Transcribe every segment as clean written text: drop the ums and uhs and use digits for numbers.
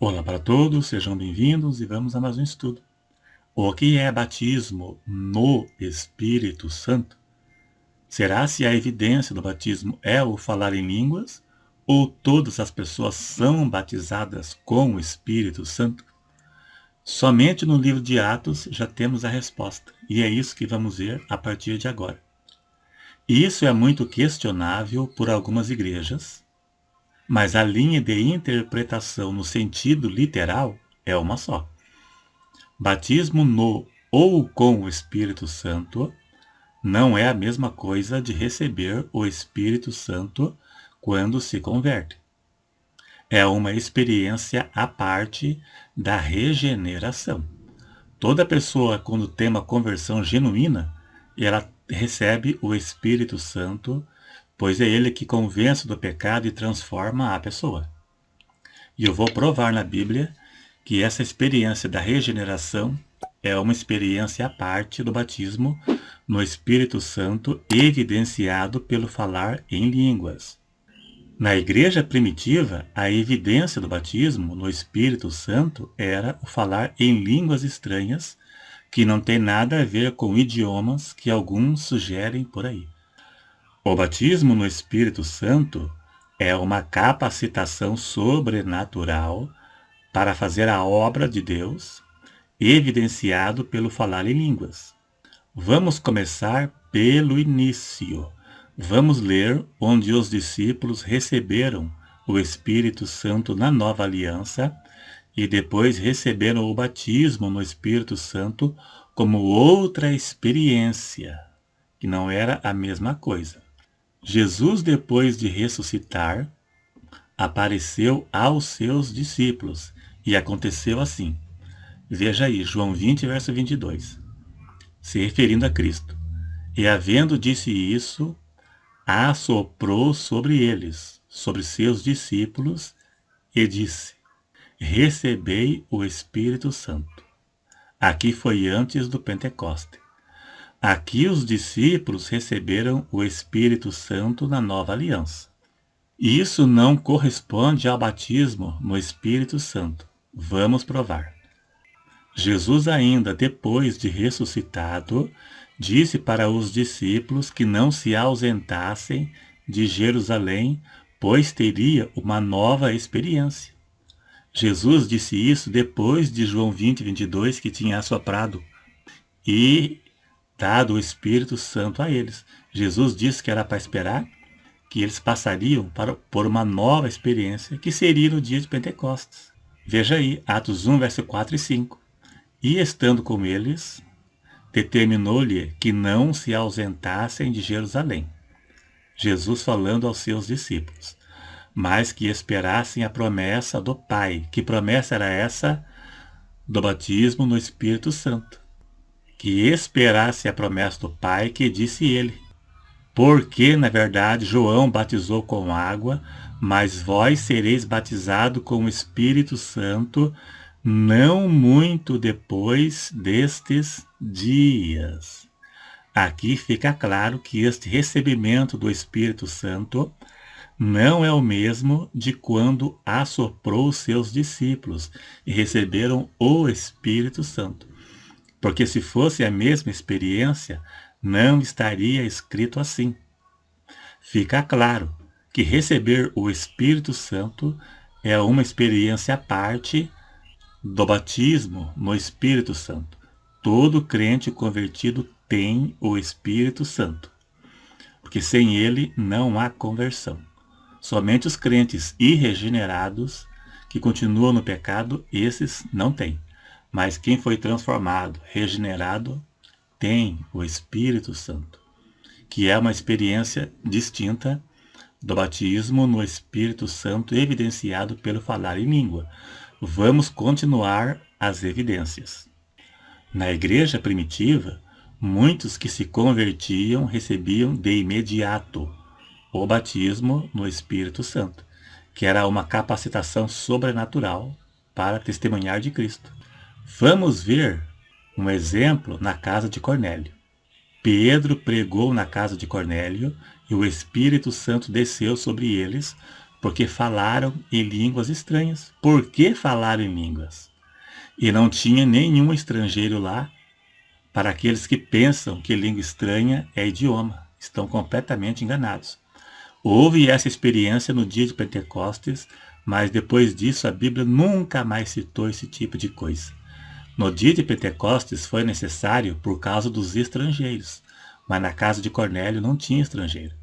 Olá para todos, sejam bem-vindos e vamos a mais um estudo. O que é batismo no Espírito Santo? Será se a evidência do batismo é o falar em línguas ou todas as pessoas são batizadas com o Espírito Santo? Somente no livro de Atos já temos a resposta, e é isso que vamos ver a partir de agora. E isso é muito questionável por algumas igrejas, mas a linha de interpretação no sentido literal é uma só. Batismo no ou com o Espírito Santo não é a mesma coisa de receber o Espírito Santo quando se converte. É uma experiência à parte da regeneração. Toda pessoa, quando tem uma conversão genuína, ela recebe o Espírito Santo, pois é ele que convence do pecado e transforma a pessoa. E eu vou provar na Bíblia que essa experiência da regeneração é uma experiência à parte do batismo no Espírito Santo, evidenciado pelo falar em línguas. Na igreja primitiva, a evidência do batismo no Espírito Santo era o falar em línguas estranhas, que não tem nada a ver com idiomas que alguns sugerem por aí. O batismo no Espírito Santo é uma capacitação sobrenatural para fazer a obra de Deus, evidenciado pelo falar em línguas. Vamos começar pelo início. Vamos ler onde os discípulos receberam o Espírito Santo na nova aliança e depois receberam o batismo no Espírito Santo como outra experiência, que não era a mesma coisa. Jesus, depois de ressuscitar, apareceu aos seus discípulos e aconteceu assim. Veja aí, João 20, verso 22, se referindo a Cristo. E havendo disse isso, assoprou sobre eles, sobre seus discípulos, e disse: recebei o Espírito Santo. Aqui foi antes do Pentecoste. Aqui os discípulos receberam o Espírito Santo na nova aliança. Isso não corresponde ao batismo no Espírito Santo. Vamos provar. Jesus, ainda depois de ressuscitado, disse para os discípulos que não se ausentassem de Jerusalém, pois teria uma nova experiência. Jesus disse isso depois de João 20, 22, que tinha assoprado e dado o Espírito Santo a eles. Jesus disse que era para esperar que eles passariam por uma nova experiência, que seria no dia de Pentecostes. Veja aí, Atos 1, verso 4 e 5. E estando com eles, determinou-lhe que não se ausentassem de Jerusalém. Jesus falando aos seus discípulos, mas que esperassem a promessa do Pai. Que promessa era essa? Do batismo no Espírito Santo. Que esperasse a promessa do Pai, que disse ele. Porque, na verdade, João batizou com água, mas vós sereis batizados com o Espírito Santo não muito depois destes dias. Aqui fica claro que este recebimento do Espírito Santo não é o mesmo de quando assoprou os seus discípulos e receberam o Espírito Santo. Porque se fosse a mesma experiência, não estaria escrito assim. Fica claro que receber o Espírito Santo é uma experiência à parte do batismo no Espírito Santo. Todo crente convertido tem o Espírito Santo, porque sem ele não há conversão. Somente os crentes irregenerados que continuam no pecado, esses não têm. Mas quem foi transformado, regenerado, tem o Espírito Santo, que é uma experiência distinta do batismo no Espírito Santo, evidenciado pelo falar em língua. Vamos continuar as evidências. Na igreja primitiva, muitos que se convertiam recebiam de imediato o batismo no Espírito Santo, que era uma capacitação sobrenatural para testemunhar de Cristo. Vamos ver um exemplo na casa de Cornélio. Pedro pregou na casa de Cornélio e o Espírito Santo desceu sobre eles, porque falaram em línguas estranhas. Por que falaram em línguas? E não tinha nenhum estrangeiro lá. Para aqueles que pensam que língua estranha é idioma, estão completamente enganados. Houve essa experiência no dia de Pentecostes, mas depois disso a Bíblia nunca mais citou esse tipo de coisa. No dia de Pentecostes foi necessário por causa dos estrangeiros, mas na casa de Cornélio não tinha estrangeiro.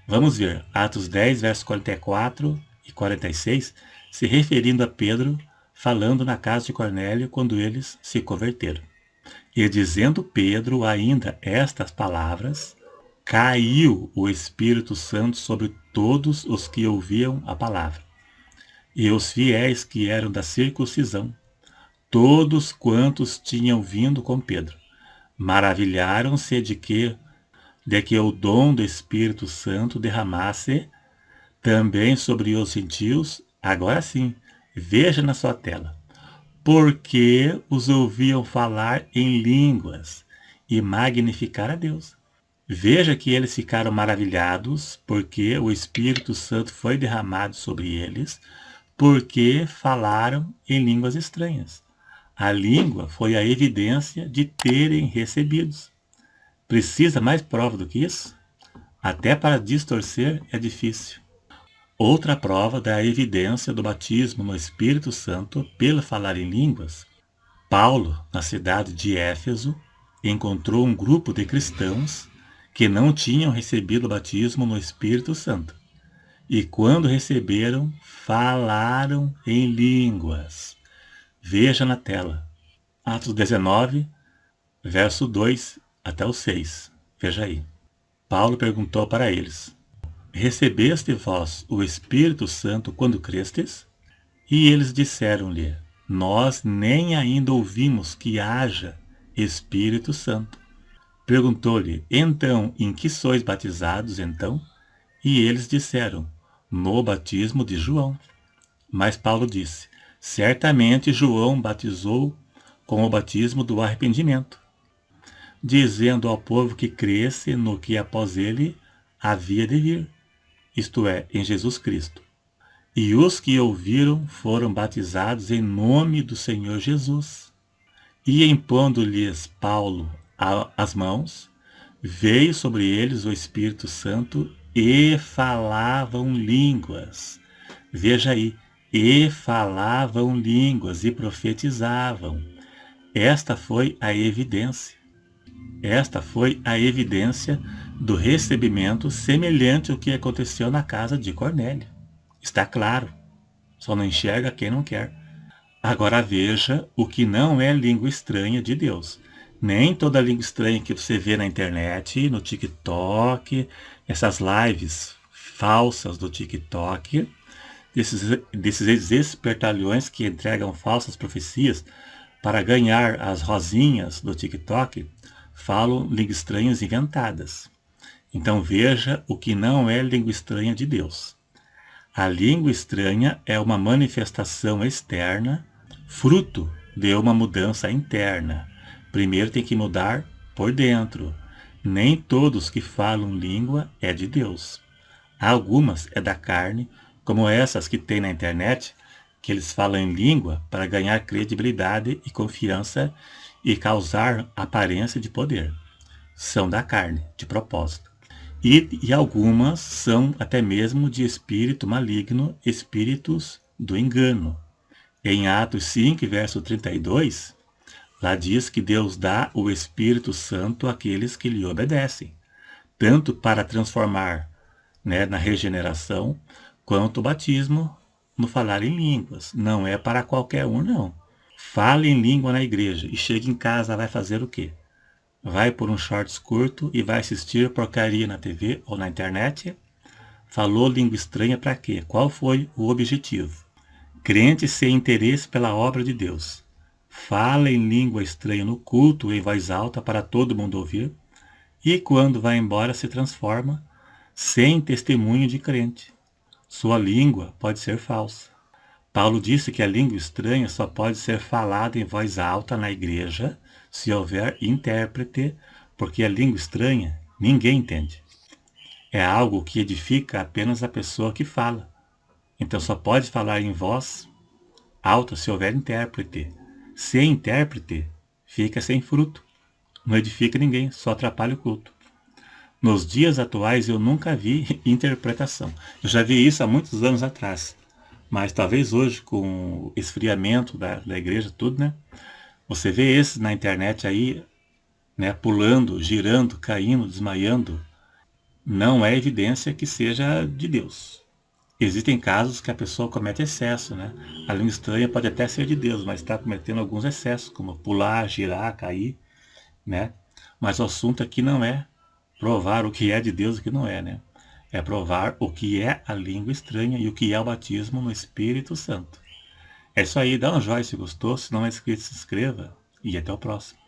Vamos ver Atos 10, versos 44 e 46, se referindo a Pedro, falando na casa de Cornélio quando eles se converteram. E dizendo Pedro ainda estas palavras, caiu o Espírito Santo sobre todos os que ouviam a palavra. E os fiéis que eram da circuncisão, todos quantos tinham vindo com Pedro, maravilharam-se de que o dom do Espírito Santo derramasse também sobre os gentios. Agora sim, veja na sua tela. Porque os ouviam falar em línguas e magnificar a Deus. Veja que eles ficaram maravilhados, porque o Espírito Santo foi derramado sobre eles, porque falaram em línguas estranhas. A língua foi a evidência de terem recebidos. Precisa mais prova do que isso? Até para distorcer é difícil. Outra prova da evidência do batismo no Espírito Santo pelo falar em línguas, Paulo, na cidade de Éfeso, encontrou um grupo de cristãos que não tinham recebido o batismo no Espírito Santo. E quando receberam, falaram em línguas. Veja na tela. Atos 19, verso 2 até o 6. Veja aí. Paulo perguntou para eles: recebeste vós o Espírito Santo quando crestes? E eles disseram-lhe: nós nem ainda ouvimos que haja Espírito Santo. Perguntou-lhe: então, em que sois batizados então? E eles disseram: no batismo de João. Mas Paulo disse: certamente João batizou com o batismo do arrependimento, dizendo ao povo que cresce no que após ele havia de vir, isto é, em Jesus Cristo. E os que ouviram foram batizados em nome do Senhor Jesus. E impondo-lhes Paulo as mãos, veio sobre eles o Espírito Santo e falavam línguas. Veja aí, e falavam línguas e profetizavam. Esta foi a evidência. Esta foi a evidência do recebimento semelhante ao que aconteceu na casa de Cornélio. Está claro, só não enxerga quem não quer. Agora veja o que não é língua estranha de Deus. Nem toda língua estranha que você vê na internet, no TikTok, essas lives falsas do TikTok, desses espertalhões que entregam falsas profecias para ganhar as rosinhas do TikTok, falam línguas estranhas inventadas. Então veja o que não é língua estranha de Deus. A língua estranha é uma manifestação externa, fruto de uma mudança interna. Primeiro tem que mudar por dentro. Nem todos que falam língua é de Deus. Algumas é da carne, como essas que tem na internet, que eles falam em língua para ganhar credibilidade e confiança e causar aparência de poder. São da carne, de propósito. E algumas são até mesmo de espírito maligno, espíritos do engano. Em Atos 5, verso 32, lá diz que Deus dá o Espírito Santo àqueles que lhe obedecem, tanto para transformar, na regeneração, quanto o batismo no falar em línguas. Não é para qualquer um, não. Fale em língua na igreja e chega em casa, vai fazer o quê? Vai por um shorts curto e vai assistir porcaria na TV ou na internet? Falou língua estranha para quê? Qual foi o objetivo? Crente sem interesse pela obra de Deus. Fala em língua estranha no culto em voz alta para todo mundo ouvir. E quando vai embora se transforma sem testemunho de crente. Sua língua pode ser falsa. Paulo disse que a língua estranha só pode ser falada em voz alta na igreja se houver intérprete, porque a língua estranha ninguém entende. É algo que edifica apenas a pessoa que fala, Então só pode falar em voz alta se houver intérprete. Sem intérprete, fica sem fruto. Não edifica ninguém, só atrapalha o culto. Nos dias atuais eu nunca vi interpretação. Eu já vi isso há muitos anos atrás. Mas talvez hoje, com o esfriamento da igreja, tudo, né? Você vê esses na internet aí, né, pulando, girando, caindo, desmaiando. Não é evidência que seja de Deus. Existem casos que a pessoa comete excesso, né? A língua estranha pode até ser de Deus, mas está cometendo alguns excessos, como pular, girar, cair, né? Mas o assunto aqui não é provar o que é de Deus e o que não é, né? É provar o que é a língua estranha e o que é o batismo no Espírito Santo. É isso aí, dá um joinha se gostou, se não é inscrito, se inscreva e até o próximo.